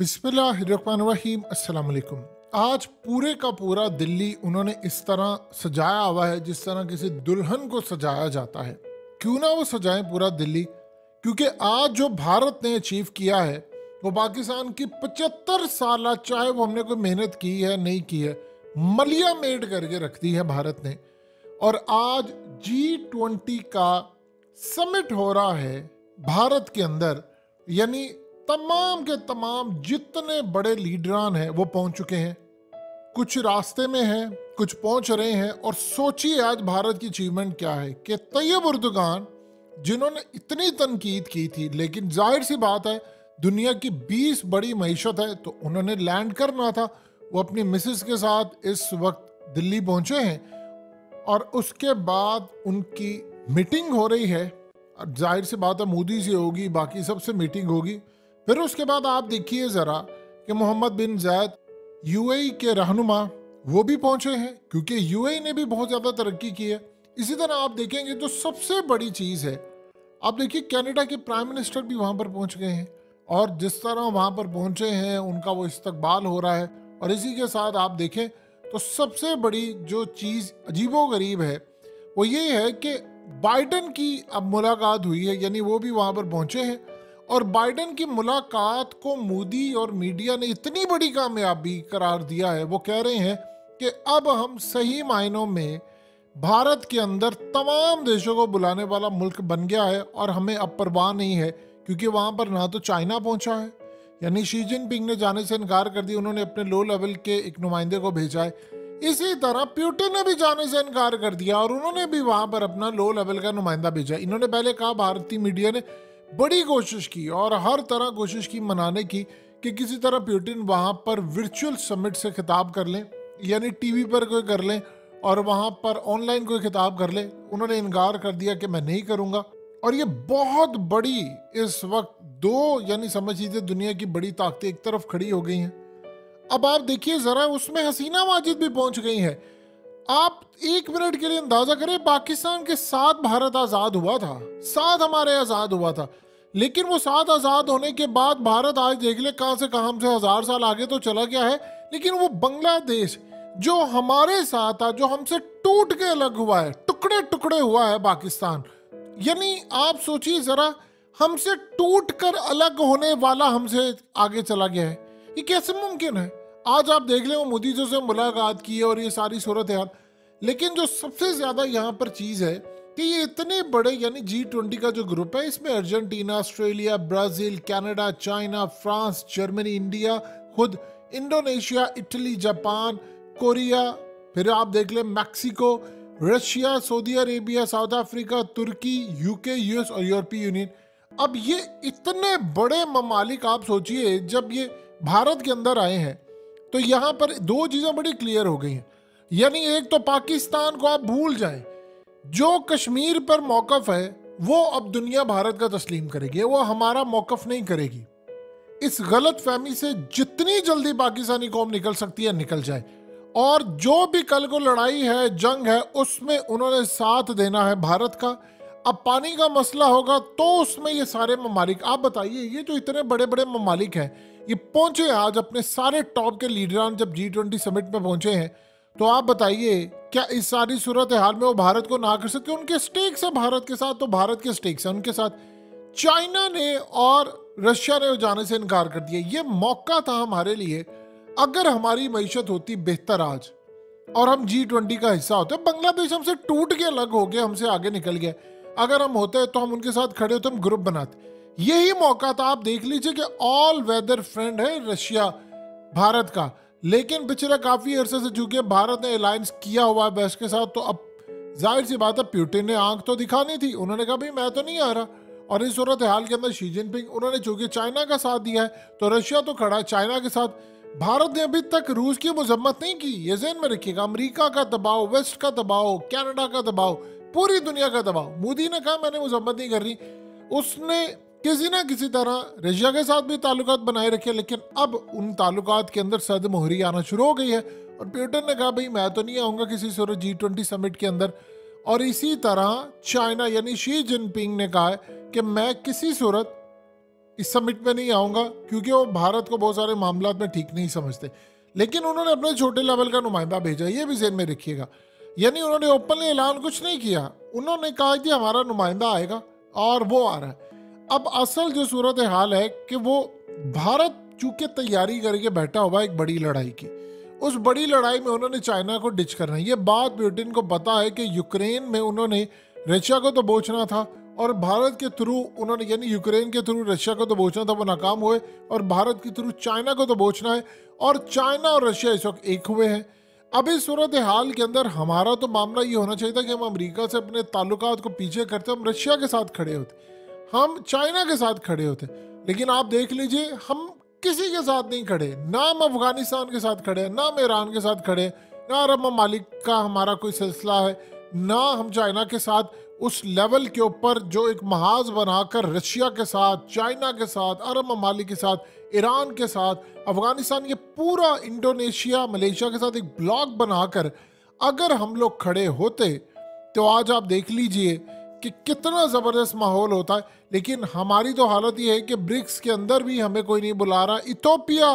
बिस्मिल्लाहिर्रहमानिर्रहीम अस्सलाम वालेकुम। आज पूरे का पूरा दिल्ली उन्होंने इस तरह सजाया हुआ है जिस तरह किसी दुल्हन को सजाया जाता है। क्यों ना वो सजाएं पूरा दिल्ली, क्योंकि आज जो भारत ने अचीव किया है वो पाकिस्तान की 75 साल, चाहे वो हमने कोई मेहनत की है नहीं की है, मलिया मेड करके रख दी है भारत ने। और आज G20 का समिट हो रहा है भारत के अंदर, यानी तमाम के तमाम जितने बड़े लीडरान हैं वो पहुंच चुके हैं। कुछ रास्ते में हैं, कुछ पहुंच रहे हैं। और सोचिए आज भारत की अचीवमेंट क्या है कि तैयब उर्दुगान जिन्होंने इतनी तनकीद की थी, लेकिन जाहिर सी बात है दुनिया की 20 बड़ी मईशत है तो उन्होंने लैंड करना था। वो अपनी मिसेस के साथ इस वक्त दिल्ली पहुंचे हैं और उसके बाद उनकी मीटिंग हो रही है। जाहिर सी बात है मोदी से होगी, बाकी सबसे मीटिंग होगी। फिर उसके बाद आप देखिए ज़रा कि मोहम्मद बिन जायद यूएई के रहनुमा वो भी पहुंचे हैं, क्योंकि यूएई ने भी बहुत ज़्यादा तरक्की की है। इसी तरह आप देखेंगे जो सबसे बड़ी चीज़ है, आप देखिए कनाडा के प्राइम मिनिस्टर भी वहाँ पर पहुँच गए हैं और जिस तरह वहाँ पर पहुँचे हैं उनका वो इस्तकबाल हो रहा है। और इसी के साथ आप देखें तो सबसे बड़ी जो चीज़ अजीबोगरीब है वो ये है कि बाइडन की अब मुलाकात हुई है, यानी वो भी वहाँ पर पहुँचे हैं। और बाइडन की मुलाकात को मोदी और मीडिया ने इतनी बड़ी कामयाबी करार दिया है, वो कह रहे हैं कि अब हम सही मायनों में भारत के अंदर तमाम देशों को बुलाने वाला मुल्क बन गया है और हमें अब परवाह नहीं है, क्योंकि वहाँ पर ना तो चाइना पहुँचा है, यानी शी जिनपिंग ने जाने से इनकार कर दिया, उन्होंने अपने लो लेवल के एक नुमाइंदे को भेजा है। इसी तरह पुतिन ने भी जाने से इनकार कर दिया और उन्होंने भी वहाँ पर अपना लो लेवल का नुमाइंदा भेजा। इन्होंने पहले कहा, भारतीय मीडिया ने बड़ी कोशिश की और हर तरह कोशिश की मनाने की कि किसी तरह पुतिन वहाँ पर वर्चुअल समिट से खिताब कर लें, यानी टीवी पर कोई कर लें और वहाँ पर ऑनलाइन कोई खिताब कर लें। उन्होंने इनकार कर दिया कि मैं नहीं करूँगा। और ये बहुत बड़ी इस वक्त दो, यानी समझ लीजिए दुनिया की बड़ी ताकतें एक तरफ खड़ी हो गई हैं। अब आप देखिए ज़रा, उसमें हसीना माजिद भी पहुँच गई है। आप एक मिनट के लिए अंदाजा करें, पाकिस्तान के साथ भारत आज़ाद हुआ था, साथ हमारे आज़ाद हुआ था, लेकिन वो साथ आज़ाद होने के बाद भारत आज देख ले कहाँ से कहाँ, हमसे 1000 साल आगे तो चला गया है। लेकिन वो बांग्लादेश जो हमारे साथ था, जो हमसे टूट के अलग हुआ है, टुकड़े टुकड़े हुआ है पाकिस्तान, यानी आप सोचिए ज़रा, हमसे टूट कर अलग होने वाला हमसे आगे चला गया है। ये कैसे मुमकिन है? आज आप देख लें वो मोदी जी से मुलाकात की है और ये सारी सूरत हाल। लेकिन जो सबसे ज़्यादा यहाँ पर चीज़ है कि ये इतने बड़े, यानी G20 का जो ग्रुप है, इसमें Argentina, Australia, Brazil, Canada, China, France, Germany, India, खुद इंडोनेशिया, इटली, जापान, कोरिया, फिर आप देख लें Mexico, Russia, Saudi Arabia, South Africa, तुर्की, यूके, यूएस और यूरोपीय यूनियन। अब ये इतने बड़े ममालिक, आप सोचिए जब ये भारत के अंदर आए हैं तो यहाँ पर दो चीज़ें बड़ी क्लियर हो गई हैं। यानी एक तो पाकिस्तान को आप भूल जाएं, जो कश्मीर पर मौकफ है वो अब दुनिया भारत का तस्लीम करेगी, वो हमारा मौकफ नहीं करेगी। इस गलत फहमी से जितनी जल्दी पाकिस्तानी कौम निकल सकती है निकल जाए। और जो भी कल को लड़ाई है, जंग है, उसमें उन्होंने साथ देना है भारत का। अब पानी का मसला होगा तो उसमें ये सारे ममालिक, आप बताइए, ये जो इतने बड़े बड़े ममालिक हैं ये पहुंचे आज, अपने सारे टॉप के लीडरान जब G20 समिट में पहुंचे हैं, तो आप बताइए क्या इस सारी सूरत हाल में वो भारत को ना कर सकते? उनके स्टेक्स है भारत के साथ, तो भारत के स्टेक्स है उनके साथ। चाइना ने और रशिया ने जाने से इनकार कर दिया। ये मौका था हमारे लिए, अगर हमारी मईशत होती बेहतर आज और हम G20 का हिस्सा होते। बांग्लादेश हमसे टूट के अलग हो गया, हमसे आगे निकल गया, अगर हम होते तो हम उनके साथ खड़े होते, हम ग्रुप बनाते। यही मौका था। आप देख लीजिए कि ऑल वेदर फ्रेंड है रशिया भारत का, लेकिन पिछले काफी अरसे से चूंकि भारत ने अलायंस किया हुआ है वेस्ट के साथ, तो अब जाहिर सी बात है पुतिन ने आंख तो दिखानी थी। उन्होंने कहा भाई मैं तो नहीं आ रहा। और इस सूरत हाल के अंदर शी जिनपिंग, उन्होंने चूंकि चाइना का साथ दिया है तो रशिया तो खड़ा है चाइना के साथ। भारत ने अभी तक रूस की मजम्मत नहीं की, ये ज़हन में रखिएगा। अमेरिका का दबाव, वेस्ट का दबाव, कनाडा का दबाव, पूरी दुनिया का दबाव। मोदी ने कहा मैंने मजम्मत नहीं कर रही, उसने किसी ना किसी तरह रशिया के साथ भी ताल्लुकात बनाए रखे, लेकिन अब उन ताल्लुकात के अंदर सद मोहरी आना शुरू हो गई है। और पुतिन ने कहा भाई मैं तो नहीं आऊँगा किसी सूरत G20 समिट के अंदर। और इसी तरह चाइना यानी शी जिनपिंग ने कहा है कि मैं किसी सूरत इस समिट में नहीं आऊँगा क्योंकि वो भारत को बहुत सारे मामलों में ठीक नहीं समझते। लेकिन उन्होंने अपने छोटे लेवल का नुमाइंदा भेजा, ये भी ज़हन में रखिएगा। यानी उन्होंने ओपनली ऐलान कुछ नहीं किया, उन्होंने कहा कि हमारा नुमाइंदा आएगा और वो आ रहा है। अब असल जो सूरत हाल है कि वो भारत चूंकि तैयारी करके बैठा हुआ है एक बड़ी लड़ाई की, उस बड़ी लड़ाई में उन्होंने चाइना को डिच करना है। ये बात पुतिन को पता है कि यूक्रेन में उन्होंने रशिया को तो दबोचना था और भारत के थ्रू उन्होंने, यानी यूक्रेन के थ्रू रशिया को दबोचना था, वो नाकाम हुए, और भारत के थ्रू चाइना को दबोचना है और चाइना और रशिया इस वक्त एक हुए हैं। अब इस सूरत हाल के अंदर हमारा तो मामला ये होना चाहिए था कि हम अमेरिका से अपने ताल्लुकात को पीछे करते, हम रशिया के साथ खड़े होते, हम चाइना के साथ खड़े होते। लेकिन आप देख लीजिए हम किसी के साथ नहीं खड़े, ना हम अफगानिस्तान के साथ खड़े, ना हम ईरान के साथ खड़े, ना अरब ममालिक का हमारा कोई सिलसिला है, ना हम चाइना के साथ उस लेवल के ऊपर जो एक महाज बनाकर रशिया के साथ, चाइना के साथ, अरब ममालिक के साथ, ईरान के साथ, अफगानिस्तान के पूरा इंडोनेशिया, मलेशिया के साथ एक ब्लॉक बनाकर अगर हम लोग खड़े होते तो आज आप देख लीजिए कि कितना ज़बरदस्त माहौल होता है। लेकिन हमारी तो हालत ये है कि ब्रिक्स के अंदर भी हमें कोई नहीं बुला रहा, इथोपिया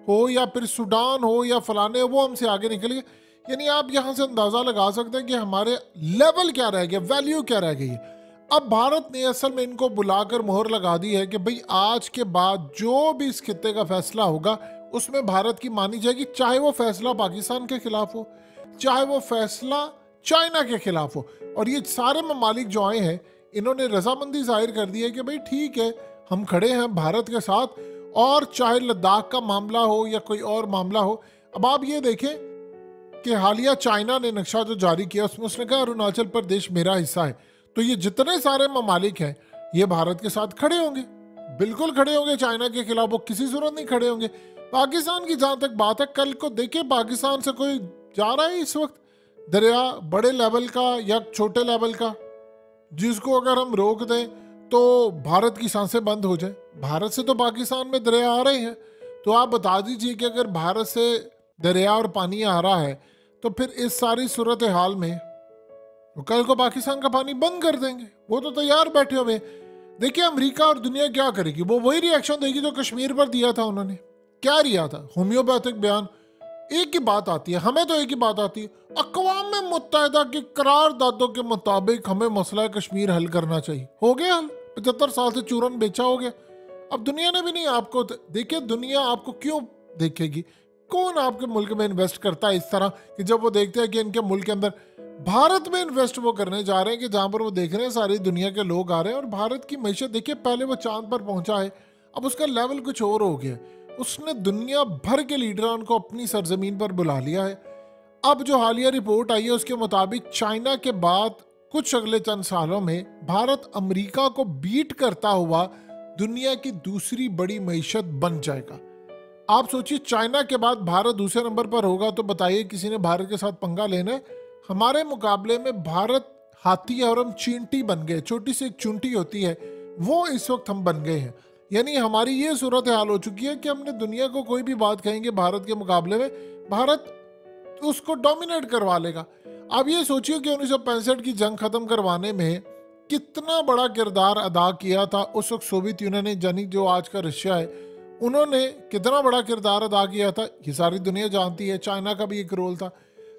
हो या फिर सूडान हो या फलाने, वो हमसे आगे निकल गए। यानी आप यहाँ से अंदाज़ा लगा सकते हैं कि हमारे लेवल क्या रह गया, वैल्यू क्या रह गई है। अब भारत ने असल में इनको बुलाकर मोहर लगा दी है कि भाई आज के बाद जो भी इस खित्ते का फैसला होगा उसमें भारत की मानी जाएगी, चाहे वो फैसला पाकिस्तान के खिलाफ हो, चाहे वो फैसला चाइना के खिलाफ हो। और ये सारे ममालिक जो आए हैं इन्होंने रजामंदी जाहिर कर दी है कि भाई ठीक है, हम खड़े हैं भारत के साथ, और चाहे लद्दाख का मामला हो या कोई और मामला हो। अब आप ये देखें कि हालिया चाइना ने नक्शा जो जारी किया उसमें उसने कहा अरुणाचल प्रदेश मेरा हिस्सा है। तो ये जितने सारे ममालिक हैं ये भारत के साथ खड़े होंगे, बिल्कुल खड़े होंगे, चाइना के खिलाफ वो किसी सूरत नहीं खड़े होंगे। पाकिस्तान की जहाँ तक बात है, कल को देखिए पाकिस्तान से कोई जा रहा है इस वक्त दरिया, बड़े लेवल का या छोटे लेवल का, जिसको अगर हम रोक दें तो भारत की सांसें बंद हो जाए। भारत से तो पाकिस्तान में दरिया आ रहे हैं, तो आप बता दीजिए कि अगर भारत से दरिया और पानी आ रहा है तो फिर इस सारी सूरत हाल में तो कल को पाकिस्तान का पानी बंद कर देंगे, वो तो तैयार बैठे हुए। देखिए अमेरिका और दुनिया क्या करेगी, वो वही रिएक्शन देगी जो कश्मीर पर दिया था उन्होंने। क्या दिया था, होम्योपैथिक बयान। एक ही बात आती है, हमें तो एक ही बात आती है, अक़वाम मुत्तहिदा की करारदादों के मुताबिक हमें मसला कश्मीर हल करना चाहिए। हो गया हल, 75 साल से चूरन बेचा हो गया। अब दुनिया ने भी नहीं आपको, देखिए दुनिया आपको क्यों देखेगी, कौन आपके मुल्क में इन्वेस्ट करता है इस तरह कि जब वो देखते हैं कि इनके मुल्क के अंदर, भारत में इन्वेस्ट वो करने जा रहे हैं कि जहाँ पर वो देख रहे हैं सारी दुनिया के लोग आ रहे हैं। और भारत की मैशत देखिए, पहले वो चांद पर पहुंचा है, अब उसका लेवल कुछ और हो गया, उसने दुनिया भर के लीडरान को अपनी सरजमीन पर बुला लिया है। अब जो हालिया रिपोर्ट आई है उसके मुताबिक चाइना के बाद कुछ अगले चंद सालों में भारत अमेरिका को बीट करता हुआ दुनिया की दूसरी बड़ी मैशत बन जाएगा। आप सोचिए चाइना के बाद भारत दूसरे नंबर पर होगा, तो बताइए किसी ने भारत के साथ पंगा लेना है। हमारे मुकाबले में भारत हाथी है और हम चींटी बन गए, छोटी सी एक चूंटी होती है, वो इस वक्त हम बन गए हैं। यानी हमारी ये सूरत हाल हो चुकी है कि हमने दुनिया को कोई भी बात कहेंगे भारत के मुकाबले में, भारत उसको डोमिनेट करवा लेगा। अब ये सोचिए कि 1965 की जंग खत्म करवाने में कितना बड़ा किरदार अदा किया था उस वक्त सोवियत यूनियन ने, यानी जो आज का रशिया है, उन्होंने कितना बड़ा किरदार अदा किया था, ये सारी दुनिया जानती है। चाइना का भी एक रोल था।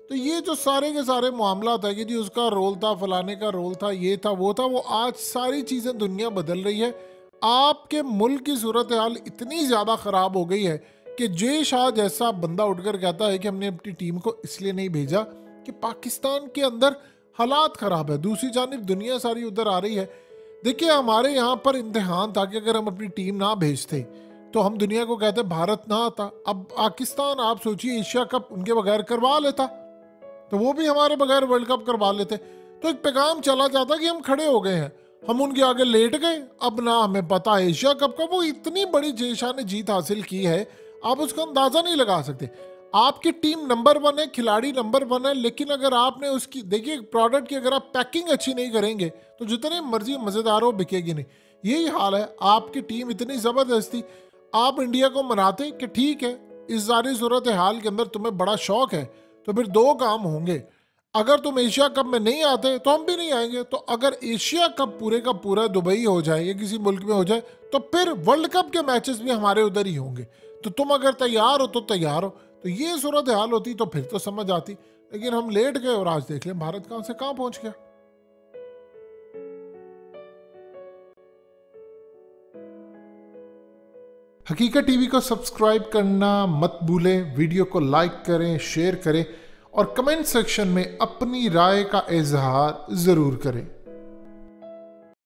तो ये जो सारे के सारे मामला था कि जी उसका रोल था, फलाने का रोल था, ये था, वो आज सारी चीज़ें दुनिया बदल रही है। आपके मुल्क की सूरत हाल इतनी ज़्यादा ख़राब हो गई है कि जय शाह जैसा बंदा उठकर कहता है कि हमने अपनी टीम को इसलिए नहीं भेजा कि पाकिस्तान के अंदर हालात ख़राब है, दूसरी जानिब दुनिया सारी उधर आ रही है। देखिए हमारे यहाँ पर इम्तिहान था कि अगर हम अपनी टीम ना भेजते तो हम दुनिया को कहते भारत ना आता। अब पाकिस्तान, आप सोचिए, एशिया कप उनके बगैर करवा लेता तो वो भी हमारे बगैर वर्ल्ड कप करवा लेते, तो एक पैगाम चला जाता कि हम खड़े हो गए हैं, हम उनके आगे लेट गए। अब ना हमें पता है एशिया कप का, वो इतनी बड़ी जयशाह ने जीत हासिल की है, आप उसका अंदाजा नहीं लगा सकते। आपकी टीम नंबर 1 है, खिलाड़ी नंबर 1 है, लेकिन अगर आपने उसकी, देखिए प्रोडक्ट की अगर आप पैकिंग अच्छी नहीं करेंगे तो जितने मर्जी मज़ेदार हो बिकेगी नहीं। यही हाल है, आपकी टीम इतनी ज़बरदस्त थी, आप इंडिया को मनाते कि ठीक है इस सारी सूरत हाल के अंदर तुम्हें बड़ा शौक है, तो फिर दो काम होंगे, अगर तुम एशिया कप में नहीं आते तो हम भी नहीं आएंगे। तो अगर एशिया कप पूरे का पूरा दुबई हो जाए या किसी मुल्क में हो जाए तो फिर वर्ल्ड कप के मैचेस भी हमारे उधर ही होंगे। तो तुम अगर तैयार हो तो तैयार हो। तो ये सूरत हाल होती तो फिर तो समझ आती, लेकिन हम लेट गए और आज देख लें भारत कहां से कहां पहुंच गया। हकीकत टीवी को सब्सक्राइब करना मत भूलें, वीडियो को लाइक करें, शेयर करें और कमेंट सेक्शन में अपनी राय का इजहार जरूर करें।